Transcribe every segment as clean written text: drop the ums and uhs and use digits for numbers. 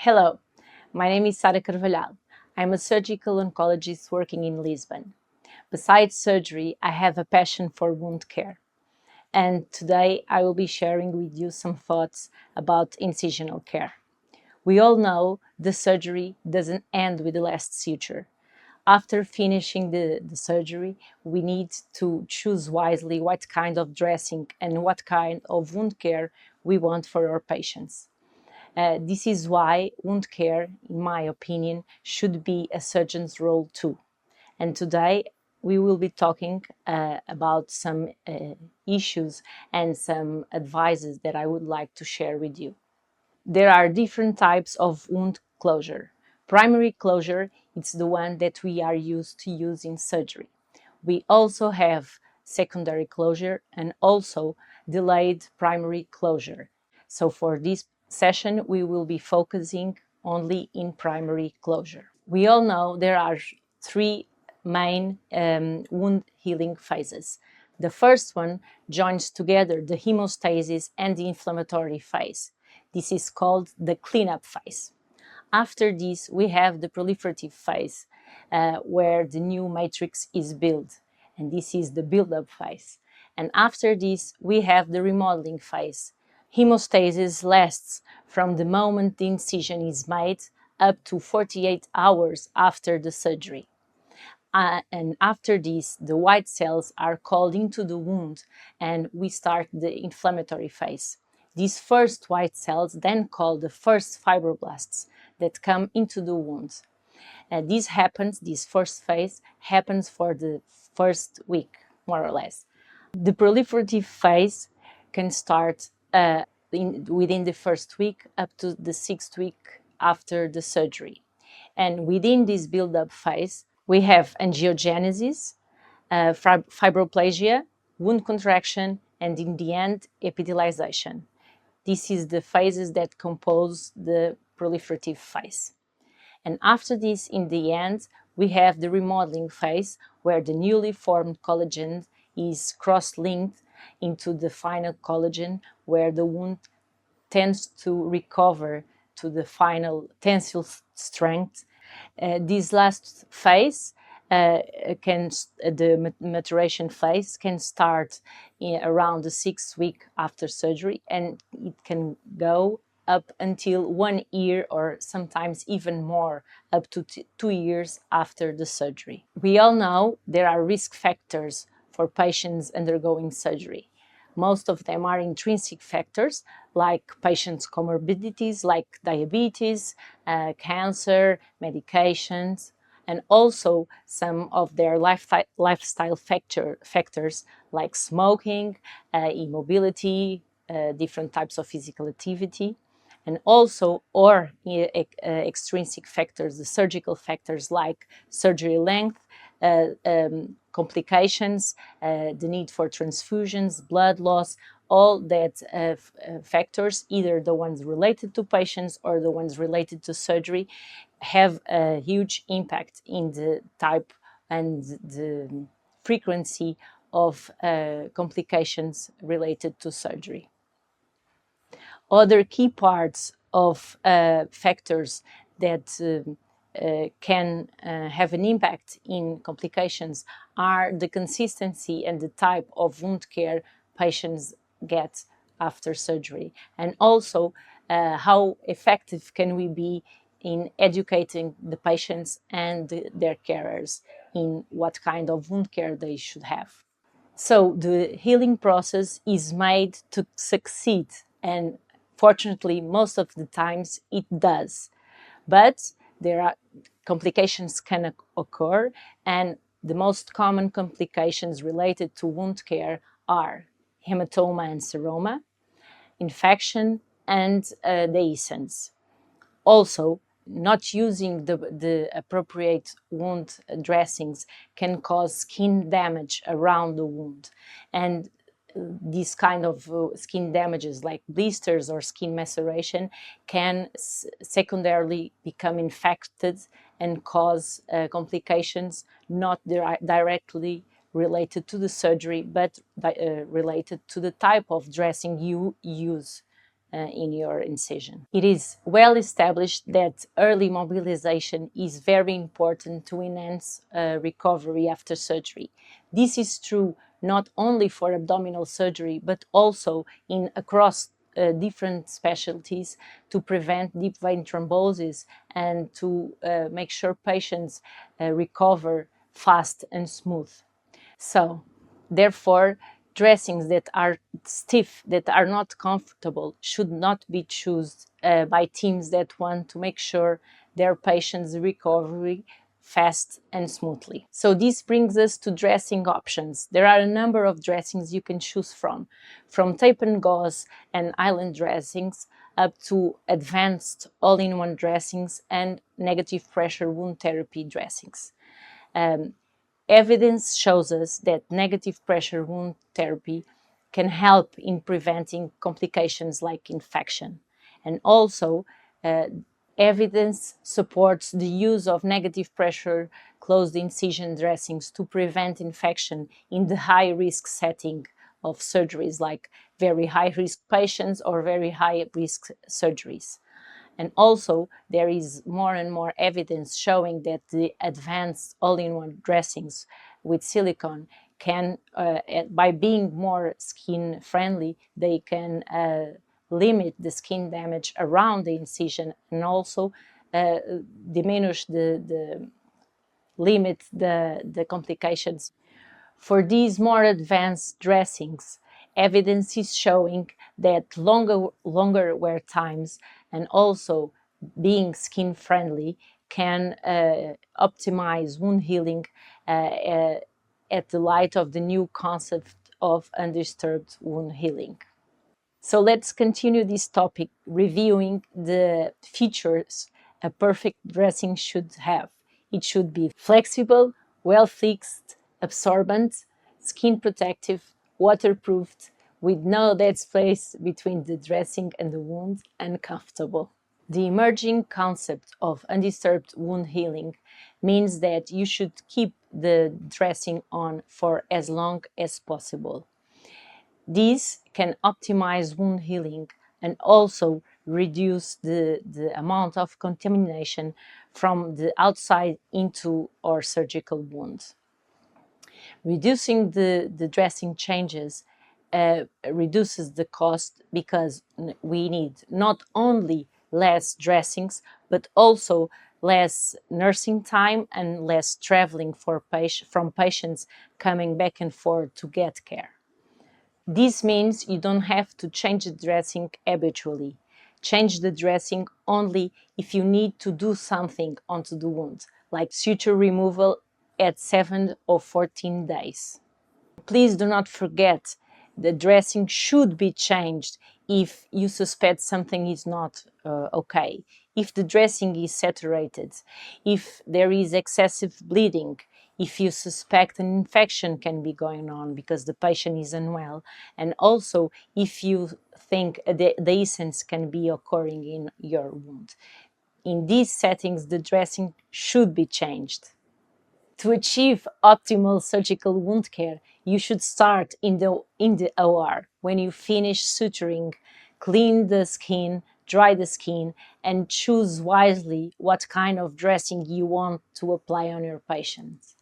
Hello, my name is Sara Carvalhal. I'm a surgical oncologist working in Lisbon. Besides surgery, I have a passion for wound care. And today I will be sharing with you some thoughts about incisional care. We all know the surgery doesn't end with the last suture. After finishing the surgery, we need to choose wisely what kind of dressing and what kind of wound care we want for our patients. This is why wound care, in my opinion, should be a surgeon's role too. And today we will be talking about some issues and some advices that I would like to share with you. There are different types of wound closure. Primary closure is the one that we are used to use in surgery. We also have secondary closure and also delayed primary closure. So for this session, we will be focusing only in primary closure. We all know there are three main wound healing phases. The first one joins together the hemostasis and the inflammatory phase. This is called the cleanup phase. After this, we have the proliferative phase, where the new matrix is built, and this is the build-up phase. And after this, we have the remodeling phase. Hemostasis lasts from the moment the incision is made up to 48 hours after the surgery. And after this, the white cells are called into the wound and we start the inflammatory phase. These first white cells, then called the first fibroblasts, that come into the wound. This first phase happens for the first week, more or less. The proliferative phase can start within the first week up to the sixth week after the surgery. And within this build-up phase, we have angiogenesis, fibroplasia, wound contraction, and in the end, epithelialization. This is the phases that compose the proliferative phase. And after this, in the end, we have the remodeling phase where the newly formed collagen is cross-linked into the final collagen where the wound tends to recover to the final tensile strength. This last phase, the maturation phase can start around the 6th week after surgery, and it can go up until 1 year or sometimes even more, up to 2 years after the surgery. We all know there are risk factors for patients undergoing surgery. Most of them are intrinsic factors like patients' comorbidities like diabetes, cancer, medications, and also some of their lifestyle factors like smoking, immobility, different types of physical activity, and also extrinsic factors, the surgical factors like surgery length, complications, the need for transfusions, blood loss, all that factors, either the ones related to patients or the ones related to surgery, have a huge impact in the type and the frequency of complications related to surgery. Other key parts of factors that can have an impact in complications are the consistency and the type of wound care patients get after surgery, and also how effective can we be in educating the patients and their carers in what kind of wound care they should have. So the healing process is made to succeed, and fortunately, most of the times it does. But there are complications can occur, and the most common complications related to wound care are hematoma and seroma, infection, and dehiscence. Also, not using the appropriate wound dressings can cause skin damage around the wound. And these kind of skin damages like blisters or skin maceration can secondarily become infected and cause complications not directly related to the surgery, but related to the type of dressing you use in your incision. It is well established that early mobilization is very important to enhance recovery after surgery. This is true not only for abdominal surgery, but also across different specialties to prevent deep vein thrombosis and to make sure patients recover fast and smooth. So, therefore, dressings that are stiff, that are not comfortable, should not be chosen by teams that want to make sure their patients' recovery fast and smoothly. So this brings us to dressing options. There are a number of dressings you can choose from tape and gauze and island dressings up to advanced all-in-one dressings and negative pressure wound therapy dressings. Evidence shows us that negative pressure wound therapy can help in preventing complications like infection. And also, evidence supports the use of negative pressure closed incision dressings to prevent infection in the high risk setting of surgeries like very high risk patients or very high risk surgeries. And also, there is more and more evidence showing that the advanced all-in-one dressings with silicone can, by being more skin friendly, they can limit the skin damage around the incision and also diminish limit the complications. For these more advanced dressings, evidence is showing that longer wear times and also being skin friendly can optimize wound healing at the light of the new concept of undisturbed wound healing. So let's continue this topic reviewing the features a perfect dressing should have. It should be flexible, well fixed, absorbent, skin protective, waterproofed, with no dead space between the dressing and the wound, and comfortable. The emerging concept of undisturbed wound healing means that you should keep the dressing on for as long as possible. This can optimize wound healing and also reduce the amount of contamination from the outside into our surgical wounds. Reducing the dressing changes reduces the cost because we need not only less dressings, but also less nursing time and less traveling from patients coming back and forth to get care. This means you don't have to change the dressing habitually. Change the dressing only if you need to do something onto the wound, like suture removal at 7 or 14 days. Please do not forget the dressing should be changed if you suspect something is not okay. If the dressing is saturated, if there is excessive bleeding, if you suspect an infection can be going on because the patient is unwell, and also if you think the dehiscence can be occurring in your wound. In these settings, the dressing should be changed. To achieve optimal surgical wound care, you should start in the OR. When you finish suturing, clean the skin, dry the skin, and choose wisely what kind of dressing you want to apply on your patients.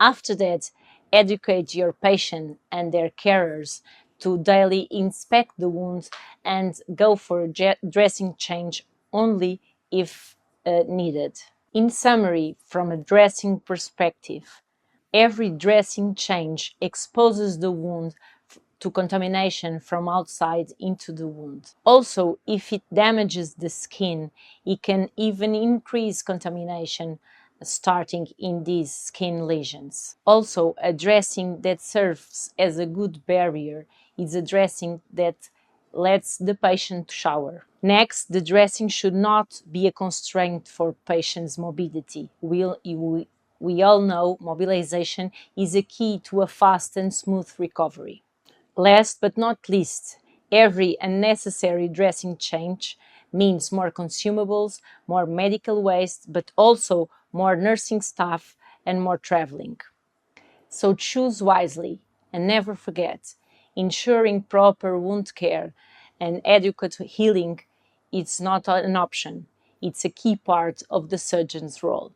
After that, educate your patient and their carers to daily inspect the wounds and go for a dressing change only if needed. In summary, from a dressing perspective, every dressing change exposes the wound to contamination from outside into the wound. Also, if it damages the skin, it can even increase contamination starting in these skin lesions. Also, a dressing that serves as a good barrier is a dressing that lets the patient shower. Next, the dressing should not be a constraint for patient's mobility. We all know mobilization is a key to a fast and smooth recovery. Last but not least, every unnecessary dressing change means more consumables, more medical waste, but also more nursing staff and more traveling. So choose wisely and never forget, ensuring proper wound care and adequate healing, it's not an option. It's a key part of the surgeon's role.